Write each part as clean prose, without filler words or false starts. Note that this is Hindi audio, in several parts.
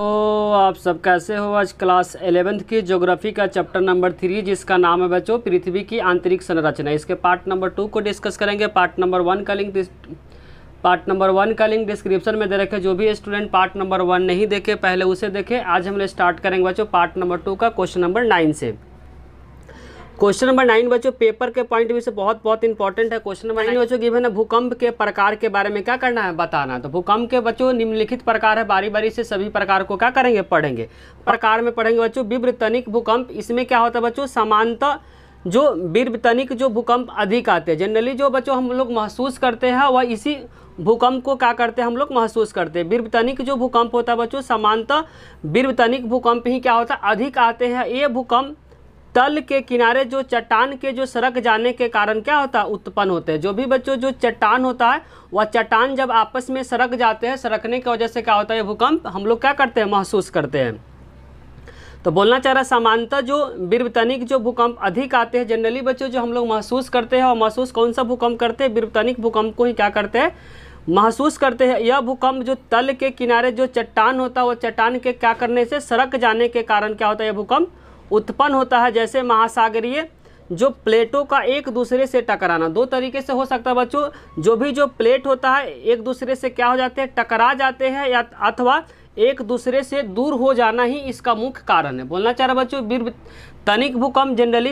तो आप सब कैसे हो। आज क्लास 11th की ज्योग्राफी का चैप्टर नंबर 3 जिसका नाम है बच्चों पृथ्वी की आंतरिक संरचना, इसके पार्ट नंबर 2 को डिस्कस करेंगे। पार्ट नंबर 1 का लिंक डिस्क्रिप्शन में दे रखे। जो भी स्टूडेंट पार्ट नंबर 1 नहीं देखे पहले उसे देखे। आज हम लोग स्टार्ट करेंगे बच्चों पार्ट नंबर 2 का क्वेश्चन नंबर 9 से। क्वेश्चन नंबर 9 बच्चों पेपर के पॉइंट व्यू से बहुत इंपॉर्टेंट है। क्वेश्चन नंबर 9 बच्चों गिवन है भूकंप के प्रकार के बारे में क्या करना है, बताना। तो भूकंप के बच्चों निम्नलिखित प्रकार है, बारी बारी से सभी प्रकार को क्या करेंगे, पढ़ेंगे। प्रकार में पढ़ेंगे बच्चों विवर्तनिक भूकंप। इसमें क्या होता है बच्चों, समानतः जो विवर्तनिक जो भूकंप अधिक आते हैं, जनरली जो बच्चों हम लोग महसूस करते हैं वह इसी भूकंप को क्या करते हैं, हम लोग महसूस करते हैं। विवर्तनिक जो भूकंप होता है बच्चों, समानतः विवर्तनिक भूकंप ही क्या होता है, अधिक आते हैं। ये भूकंप तल के किनारे जो चट्टान के जो सरक जाने के कारण क्या होता है, उत्पन्न होते हैं। जो भी बच्चों जो चट्टान होता है वह चट्टान जब आपस में सरक जाते हैं, सरकने की वजह से क्या होता है, ये भूकंप हम लोग क्या करते हैं, महसूस करते हैं। तो बोलना चाह रहा समानतः जो विवर्तनिक जो भूकंप अधिक आते हैं, जनरली बच्चों जो हम लोग महसूस करते हैं और महसूस कौन सा भूकंप करते हैं, विवर्तनिक भूकंप को ही क्या करते हैं, महसूस करते हैं। यह भूकंप जो तल के किनारे जो चट्टान होता है वो चट्टान के क्या करने से, सरक जाने के कारण क्या होता है, यह भूकंप उत्पन्न होता है। जैसे महासागरीय जो प्लेटों का एक दूसरे से टकराना, दो तरीके से हो सकता है बच्चों। जो भी जो प्लेट होता है एक दूसरे से क्या हो जाते हैं, टकरा जाते हैं, या अथवा एक दूसरे से दूर हो जाना ही इसका मुख्य कारण है। बोलना चाह रहा बच्चों विवर्तनिक भूकंप जनरली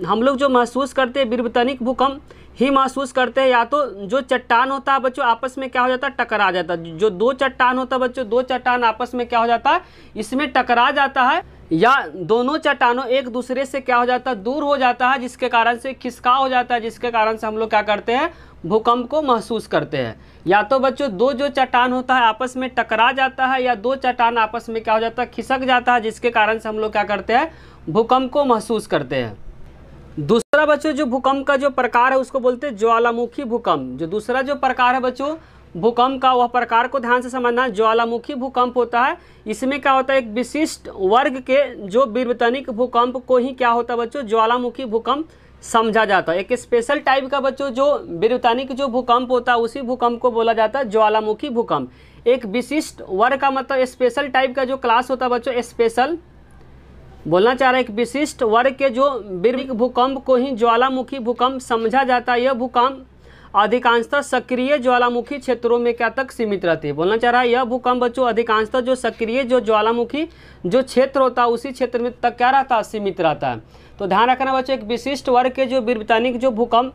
हम लोग जो महसूस करते हैं विवर्तनिक भूकंप ही महसूस करते हैं। या तो जो चट्टान होता है बच्चों आपस में क्या हो जाता है, टकरा जाता है। जो दो चट्टान होता है बच्चों, दो चट्टान आपस में क्या हो जाता है, इसमें टकरा जाता है, या दोनों चट्टानों एक दूसरे से क्या हो जाता है, दूर हो जाता है, जिसके कारण से खिसकाव हो जाता है, जिसके कारण से हम लोग क्या करते हैं, भूकंप को महसूस करते हैं। या तो बच्चों दो जो चट्टान होता है आपस में टकरा जाता है, या दो चट्टान आपस में क्या हो जाता है, खिसक जाता है, जिसके कारण से हम लोग क्या करते हैं, भूकंप को महसूस करते हैं। दूसरा बच्चों जो भूकंप का जो प्रकार है उसको बोलते हैं ज्वालामुखी भूकंप। जो दूसरा जो प्रकार है बच्चों भूकंप का, वह प्रकार को ध्यान से समझना, ज्वालामुखी भूकंप होता है। इसमें क्या होता है, एक विशिष्ट वर्ग के जो विवर्तनिक भूकंप को ही क्या होता है बच्चों, ज्वालामुखी भूकंप समझा जाता है। एक स्पेशल टाइप का बच्चों जो विवर्तनिक जो भूकंप होता है उसी भूकंप को बोला जाता है ज्वालामुखी भूकंप। एक विशिष्ट वर्ग का मतलब स्पेशल टाइप का जो क्लास होता है बच्चों, स्पेशल बोलना चाह रहा है एक विशिष्ट वर्ग के जो विवर्तनिक भूकंप को ही ज्वालामुखी भूकंप समझा जाता है। यह भूकंप अधिकांशतः सक्रिय ज्वालामुखी क्षेत्रों में क्या तक सीमित रहती है। बोलना चाह रहा है यह भूकंप बच्चों अधिकांशतः जो सक्रिय जो ज्वालामुखी जो क्षेत्र होता है उसी क्षेत्र में तक क्या रहता है, सीमित रहता है। तो ध्यान रखना बच्चों एक विशिष्ट वर्ग के जो विवर्तनिक जो भूकंप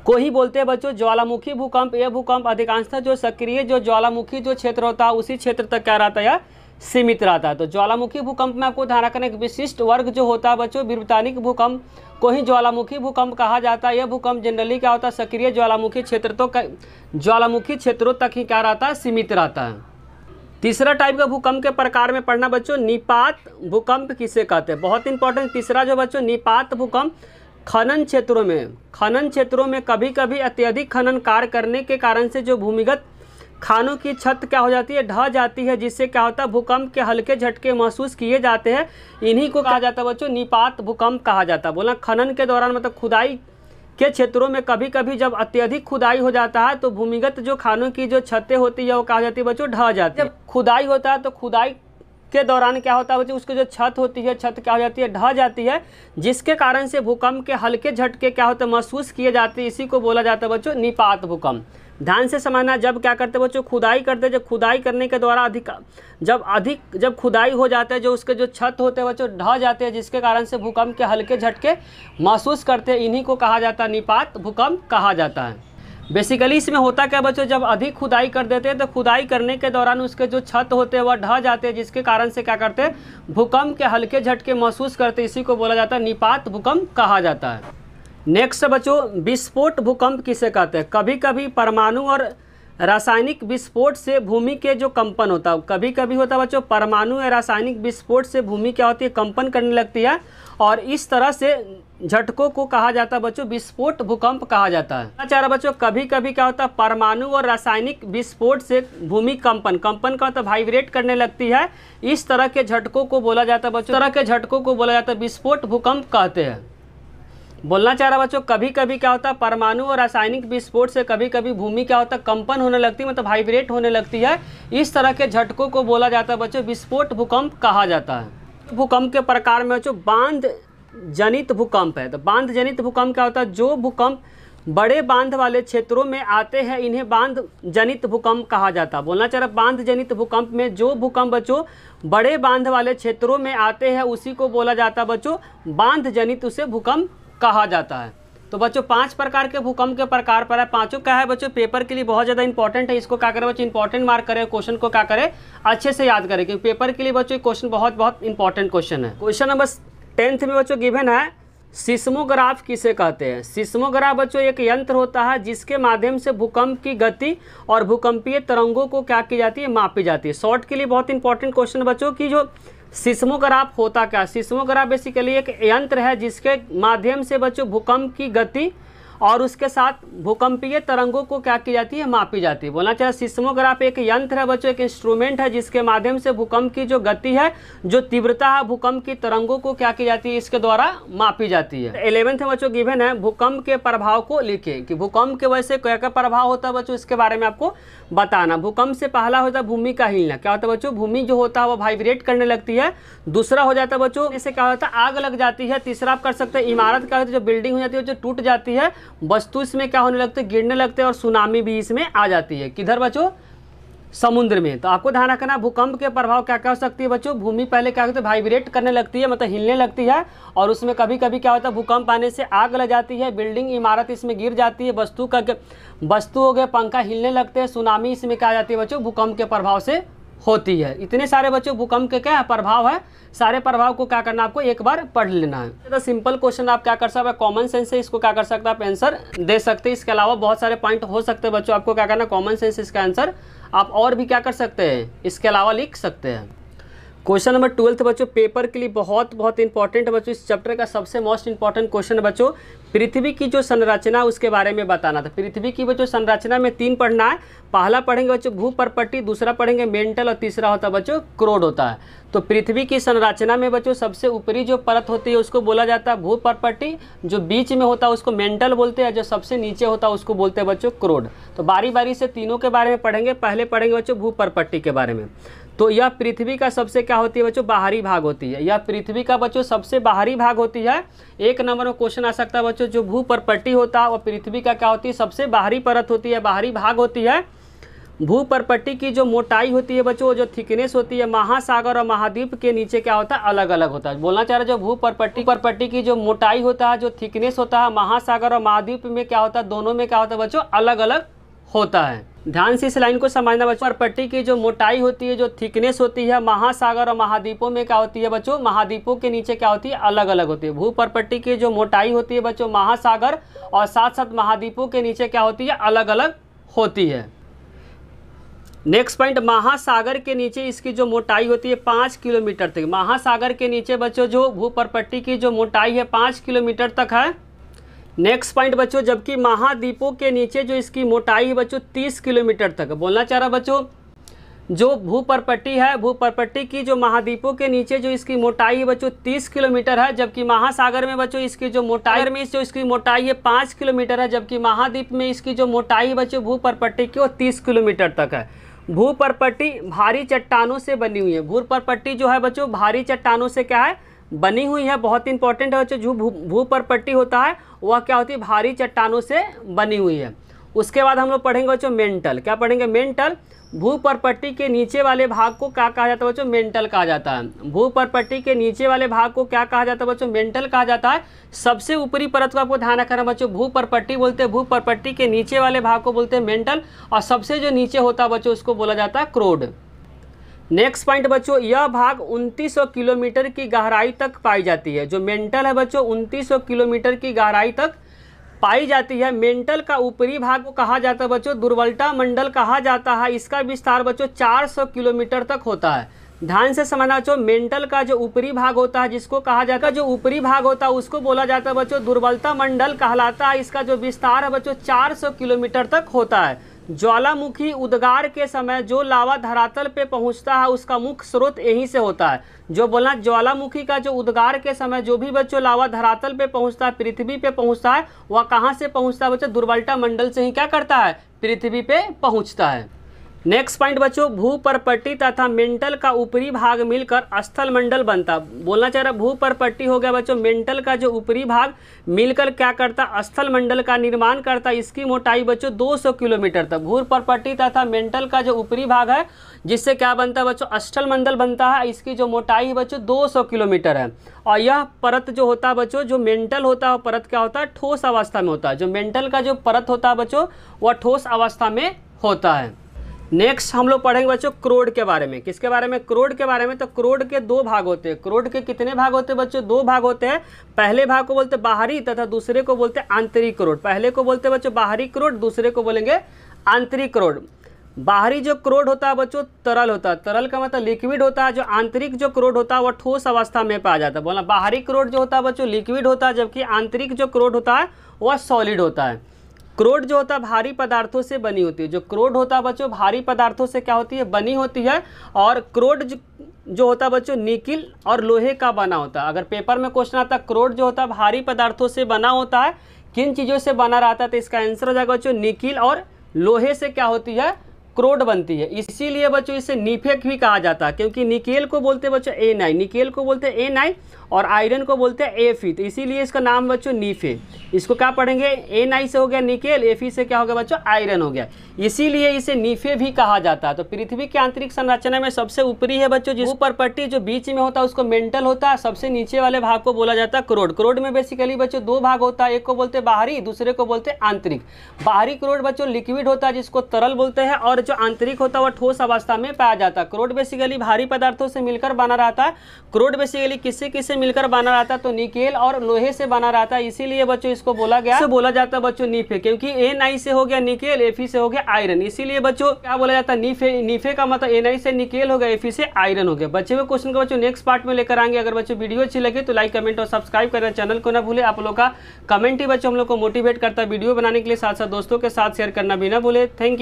को ही बोलते हैं बच्चों ज्वालामुखी भूकंप। यह भूकंप अधिकांशतः जो सक्रिय जो ज्वालामुखी जो क्षेत्र होता है उसी क्षेत्र तक क्या रहता है, सीमित रहता है। तो ज्वालामुखी भूकंप में आपको ध्यान रखना एक विशिष्ट वर्ग जो होता है बच्चों विवर्तनिक भूकंप को ही ज्वालामुखी भूकंप कहा जाता है। यह भूकंप जनरली क्या होता है, सक्रिय ज्वालामुखी क्षेत्र तो ज्वालामुखी क्षेत्रों तक ही क्या रहता है, सीमित रहता है। तीसरा टाइप का भूकंप के प्रकार में पढ़ना बच्चों निपात भूकंप किसे कहते हैं, बहुत इंपॉर्टेंट। तीसरा जो बच्चों निपात भूकंप खनन क्षेत्रों में कभी कभी अत्यधिक खनन कार्य करने के कारण से जो भूमिगत खानों की छत क्या हो जाती है, ढह जाती है, जिससे क्या होता है भूकंप के हल्के झटके महसूस किए जाते हैं। इन्हीं को कहा जाता है बच्चों निपात भूकंप कहा जाता है। बोला खनन के दौरान मतलब खुदाई के क्षेत्रों में कभी कभी जब अत्यधिक खुदाई हो जाता है तो भूमिगत जो खानों की जो छतें होती है वो कहा जाती है बच्चों ढह जाती है। जब खुदाई होता है तो खुदाई के दौरान क्या होता है बच्चों, उसकी जो छत होती है, छत क्या हो जाती है, ढह जाती है, जिसके कारण से भूकंप के हल्के झटके क्या होते हैं, महसूस किए जाते हैं। इसी को बोला जाता है बच्चों निपात भूकंप। ध्यान से समझना, जब क्या करते बच्चों खुदाई करते, जब खुदाई करने के द्वारा जब खुदाई हो जाता है, जो उसके जो छत होते हैं बच्चों ढह जाते हैं, जिसके कारण से भूकंप के हल्के झटके महसूस करते हैं। इन्हीं को कहा जाता है निपात भूकंप कहा जाता है। बेसिकली इसमें होता क्या बच्चों, जब अधिक खुदाई कर देते हैं तो खुदाई करने के दौरान उसके जो छत होते हैं वह ढह जाते हैं, जिसके कारण से क्या करते हैं, भूकंप के हल्के झटके महसूस करते हैं। इसी को बोला जाता है निपात भूकंप कहा जाता है। नेक्स्ट बच्चों विस्फोट भूकंप किसे कहते हैं। कभी कभी परमाणु और रासायनिक विस्फोट से भूमि के जो कंपन होता है, कभी कभी होता है बच्चों परमाणु या रासायनिक विस्फोट से भूमि क्या होती है, कंपन करने लगती है, और इस तरह से झटकों को कहा जाता है बच्चों विस्फोट भूकंप कहा जाता है। चाह रहा बच्चों कभी कभी क्या होता है परमाणु और रासायनिक विस्फोट से भूमि कंपन का होता है वाइब्रेट करने लगती है। इस तरह के झटकों को बोला जाता है बच्चों, तरह के झटकों को बोला जाता है विस्फोट भूकंप कहते हैं। बोलना चाह रहा बच्चों कभी कभी क्या होता है परमाणु और रासायनिक विस्फोट से कभी कभी भूमि क्या होता है कंपन होने लगती है, मतलब वाइब्रेट होने लगती है। इस तरह के झटकों को बोला जाता है बच्चों विस्फोट भूकंप कहा जाता है। भूकंप के प्रकार में बच्चों बांध जनित भूकंप है। तो बांध जनित भूकंप क्या होता है, जो भूकंप बड़े बांध वाले क्षेत्रों में आते हैं इन्हें बांध जनित भूकंप कहा जाता है। बोलना चाह रहा बांध जनित भूकंप में जो भूकंप बच्चों बड़े बांध वाले क्षेत्रों में आते हैं उसी को बोला जाता है बच्चों बांध जनित उसे भूकंप कहा जाता है। तो बच्चों 5 प्रकार के भूकंप के प्रकार पर है, पांचों क्या है बच्चों पेपर के लिए बहुत ज़्यादा इंपॉर्टेंट है। इसको क्या करें बच्चों इंपॉर्टेंट मार्क करें, क्वेश्चन को क्या करें अच्छे से याद करें, क्योंकि पेपर के लिए बच्चों क्वेश्चन बहुत इंपॉर्टेंट क्वेश्चन है। क्वेश्चन नंबर 10th में बच्चों गिवन है सिस्मोग्राफ किसे कहते हैं। सिस्मोग्राफ बच्चों एक यंत्र होता है जिसके माध्यम से भूकंप की गति और भूकंपीय तरंगों को क्या की जाती है, मापी जाती है। शॉर्ट के लिए बहुत इंपॉर्टेंट क्वेश्चन बच्चों की जो सिस्मोग्राफ होता क्या, सिस्मोग्राफ बेसिकली एक यंत्र है जिसके माध्यम से बच्चों भूकंप की गति और उसके साथ भूकंपीय तरंगों को क्या की जाती है, मापी जाती है। बोलना चाहिए सिस्मोग्राफ एक यंत्र है बच्चों, एक इंस्ट्रूमेंट है जिसके माध्यम से भूकंप की जो गति है, जो तीव्रता है, भूकंप की तरंगों को क्या की जाती है, इसके द्वारा मापी जाती है। 11th में बच्चों गिवन है भूकंप के प्रभाव को लिखें, कि भूकंप के वजह से क्या क्या प्रभाव होता है बच्चों, इसके बारे में आपको बताना। भूकंप से पहला होता है भूमि का हिलना, क्या होता है बच्चों, भूमि जो होता है वो वाइब्रेट करने लगती है। दूसरा हो जाता है बच्चों इससे क्या होता है, आग लग जाती है। तीसरा आप कर सकते हैं इमारत क्या होती है, जो बिल्डिंग हो जाती है जो टूट जाती है, वस्तु इसमें क्या होने लगते हैं, गिरने लगते हैं, और सुनामी भी इसमें आ जाती है। किधर बच्चों, समुद्र में। तो आपको ध्यान रखना भूकंप के प्रभाव क्या क्या हो सकती है बच्चों, भूमि पहले क्या होता है वाइब्रेट करने लगती है, मतलब हिलने लगती है, और उसमें कभी कभी क्या होता है भूकंप आने से आग लग जाती है, बिल्डिंग इमारत इसमें गिर जाती है, वस्तु हो गए पंखा हिलने लगते हैं, सुनामी इसमें क्या आ जाती है बच्चों, भूकंप के प्रभाव से होती है। इतने सारे बच्चों भूकंप के क्या प्रभाव है, सारे प्रभाव को क्या करना आपको एक बार पढ़ लेना है। तो सिंपल क्वेश्चन आप क्या कर सकते हैं, कॉमन सेंस से इसको क्या कर सकते हैं आप आंसर दे सकते हैं। इसके अलावा बहुत सारे पॉइंट हो सकते हैं बच्चों, आपको क्या करना कॉमन सेंस इसका आंसर आप और भी क्या कर सकते हैं, इसके अलावा लिख सकते हैं। क्वेश्चन नंबर 12 बच्चों पेपर के लिए बहुत इंपॉर्टेंट बच्चों, इस चैप्टर का सबसे मोस्ट इंपॉर्टेंट क्वेश्चन बच्चों पृथ्वी की जो संरचना उसके बारे में बताना था। पृथ्वी की बच्चों संरचना में 3 पढ़ना है। पहला पढ़ेंगे बच्चों भूपर्पट्टी, दूसरा पढ़ेंगे मेंटल, और तीसरा होता है बच्चों क्रोड होता है। तो पृथ्वी की संरचना में बच्चों सबसे ऊपरी जो परत होती है उसको बोला जाता है भूपर्पट्टी, जो बीच में होता है उसको मेंटल बोलते हैं, जो सबसे नीचे होता है उसको बोलते हैं बच्चों क्रोड। तो बारी बारी से तीनों के बारे में पढ़ेंगे। पहले पढ़ेंगे बच्चों भूपर्पट्टी के बारे में। तो यह पृथ्वी का सबसे क्या होती है बच्चों, बाहरी भाग होती है। यह पृथ्वी का बच्चों सबसे बाहरी भाग होती है। एक नंबर में क्वेश्चन आ सकता है बच्चों, जो भूपर्पट्टी होता है वह पृथ्वी का क्या होती है, सबसे बाहरी परत होती है, बाहरी भाग होती है। भूपर्पट्टी की जो मोटाई होती है बच्चों, जो थिकनेस होती है, महासागर और महाद्वीप के नीचे क्या होता है, अलग अलग होता है। बोलना चाह रहे जो भूपर्पट्टी की जो मोटाई होता है, जो थिकनेस होता है, महासागर और महाद्वीप में क्या होता है, दोनों में क्या होता है बच्चों, अलग अलग होता है। ध्यान से इस लाइन को समझना बच्चों। पर्पट्टी की जो मोटाई होती है, जो थिकनेस होती है, महासागर और महाद्वीपों में क्या होती है बच्चों, महाद्वीपों के नीचे क्या होती है, अलग अलग होती है। भूपर्पट्टी की जो मोटाई होती है बच्चों, महासागर और साथ साथ महाद्वीपों के नीचे क्या होती है, अलग अलग होती है। नेक्स्ट पॉइंट, महासागर के नीचे इसकी जो मोटाई होती है 5 किलोमीटर तक। महासागर के नीचे बच्चों जो भूपर्पट्टी की जो मोटाई है 5 किलोमीटर तक है। नेक्स्ट पॉइंट बच्चों, जबकि महाद्वीपों के नीचे जो इसकी मोटाई है बच्चों 30 किलोमीटर तक। बोलना चाह रहा बच्चों, जो भूपर्पट्टी है, भूपर्पट्टी की जो महाद्वीपों के नीचे जो इसकी मोटाई है बच्चों 30 किलोमीटर है, जबकि महासागर में बच्चों इसकी जो मोटाई में जो इसकी मोटाई है 5 किलोमीटर है, जबकि महाद्वीप में इसकी जो मोटाई है बच्चों भूपर्पट्टी की वो 30 किलोमीटर तक है। भूपर्पट्टी भारी चट्टानों से बनी हुई है। भूपर्पट्टी जो है बच्चों भारी चट्टानों से क्या है, बनी हुई है। बहुत इंपॉर्टेंट है बच्चों, जो भूपर्पट्टी होता है वह क्या होती है, भारी चट्टानों से बनी हुई है। उसके बाद हम लोग पढ़ेंगे बच्चों मेंटल। क्या पढ़ेंगे, मेंटल। भूपर्पट्टी के नीचे वाले भाग को क्या कहा जाता है बच्चों, मेंटल कहा जाता है। भूपर्पट्टी के नीचे वाले भाग को क्या कहा जाता है बच्चों, मेंटल कहा जाता है। सबसे ऊपरी परत को आपको ध्यान रखना बच्चों, भूपर्पट्टी बोलते हैं, भूपर्पट्टी के नीचे वाले भाग को बोलते हैं मेंटल, और सबसे जो नीचे होता है बच्चों उसको बोला जाता है क्रोड। नेक्स्ट पॉइंट बच्चों, यह भाग 2900 किलोमीटर की गहराई तक पाई जाती है। जो मेंटल है बच्चों 2900 किलोमीटर की गहराई तक पाई जाती है। मेंटल का ऊपरी भाग को कहा जाता है बच्चों दुर्वलता मंडल कहा जाता है। इसका विस्तार बच्चों 400 किलोमीटर तक होता है। ध्यान से समझना बच्चों, मेंटल का जो ऊपरी भाग होता है जिसको कहा जाता है, जो ऊपरी भाग होता है उसको बोला जाता है बच्चों दुर्वलता मंडल कहलाता है। इसका जो विस्तार है बच्चों 400 किलोमीटर तक होता है। ज्वालामुखी उद्गार के समय जो लावा धरातल पे पहुंचता है उसका मुख्य स्रोत यहीं से होता है। जो बोलना ज्वालामुखी का जो उद्गार के समय जो भी बच्चों लावा धरातल पे पहुंचता है, पृथ्वी पे पहुंचता है, वह कहाँ से पहुंचता है बच्चों? दुर्वाल्टा मंडल से ही क्या करता है? पृथ्वी पे पहुंचता है। नेक्स्ट पॉइंट बच्चों, भूपर्पट्टी तथा मेंटल का ऊपरी भाग मिलकर स्थल मंडल बनता। बोलना चाह रहा भूपर्पट्टी हो गया बच्चों, मेंटल का जो ऊपरी भाग मिलकर क्या करता? स्थल मंडल का निर्माण करता। इसकी मोटाई बच्चों 200 किलोमीटर तक। भूपर्पट्टी तथा मेंटल का जो ऊपरी भाग है जिससे क्या बनता है बच्चों? स्थल मंडल बनता है। इसकी जो मोटाई बच्चों 200 किलोमीटर है। और यह परत जो होता है बच्चों, जो मेंटल होता है परत क्या होता है? ठोस अवस्था में होता है। जो मेंटल का जो परत होता है बच्चों वह ठोस अवस्था में होता है। नेक्स्ट हम लोग पढ़ेंगे बच्चों क्रोड के बारे में। किसके बारे में? क्रोड के बारे में। तो क्रोड के दो भाग होते हैं। क्रोड के कितने भाग होते हैं बच्चों? दो भाग होते हैं। पहले भाग को बोलते हैं बाहरी तथा दूसरे को बोलते हैं आंतरिक क्रोड। पहले को बोलते हैं बच्चों बाहरी क्रोड, दूसरे को बोलेंगे आंतरिक क्रोड। बाहरी जो क्रोड होता है बच्चों तरल होता है। तरल का मतलब लिक्विड होता है। जो आंतरिक जो क्रोड होता है वह ठोस अवस्था में पाया जाता है। बोला बाहरी क्रोड जो होता है बच्चों लिक्विड होता है, जबकि आंतरिक जो क्रोड होता है वह सॉलिड होता है। क्रोड जो होता है भारी पदार्थों से बनी होती है। जो क्रोड होता है बच्चों भारी पदार्थों से क्या होती है? बनी होती है। और क्रोड जो होता है बच्चों निकिल और लोहे का बना होता है। अगर पेपर में क्वेश्चन आता है क्रोड जो होता है भारी पदार्थों से बना होता है, किन चीज़ों से बना रहता है? तो इसका आंसर हो जाएगा बच्चों निकिल और लोहे से क्या होती है? क्रोड बनती है। इसीलिए बच्चों इसे नीफेक भी कहा जाता है, क्योंकि निकेल को बोलते हैं बच्चों A9, निकेल को बोलते हैं A9 और आयरन को बोलते हैं Fe। तो इसीलिए इसका नाम बच्चों नीफे। इसको क्या पढ़ेंगे? A9 से हो गया निकेल, Fe से क्या हो गया बच्चों? आयरन हो गया। इसीलिए इसे नीफे भी कहा जाता है। तो पृथ्वी की आंतरिक संरचना में सबसे ऊपरी है बच्चों जिस ऊपरपट्टी जो बीच में होता है उसको मेंटल होता है। सबसे नीचे वाले भाग को बोला जाता है क्रोड। क्रोड में बेसिकली बच्चों दो भाग होता है, एक को बोलते हैं बाहरी, दूसरे को बोलते हैं आंतरिक। बाहरी क्रोड बच्चों लिक्विड होता है जिसको तरल बोलते हैं, और जो आंतरिक होता है वह ठोस अवस्था में पाया जाता है। क्रोड बेसिकली भारी पदार्थों से मिलकर बना रहता है। क्रोड बेसिकली किससे किससे मिलकर बना रहता है? तो निकेल और लोहे से बना रहता है। इसीलिए बच्चों इसको बोला गया, बोला जाता है बच्चों नीफे, क्योंकि A9 से हो गया निकेल, Fe से हो गया आयरन। इसीलिए बच्चों क्या बोला जाता है? नीफे। नीफे का मतलब A9 से निकेल हो गया, Fe से आयरन हो गया। बच्चे हुए क्वेश्चन को बच्चों नेक्स्ट पार्ट में लेकर आएंगे। अगर बच्चों वीडियो अच्छी लगे तो लाइक कमेंट और सब्सक्राइब करना, चैनल को ना भूले। आप लोग का कमेंट ही बच्चों हम लोग को मोटिवेट करता है वीडियो बनाने के लिए। साथ साथ दोस्तों के साथ शेयर करना भी ना भूले। Thank you.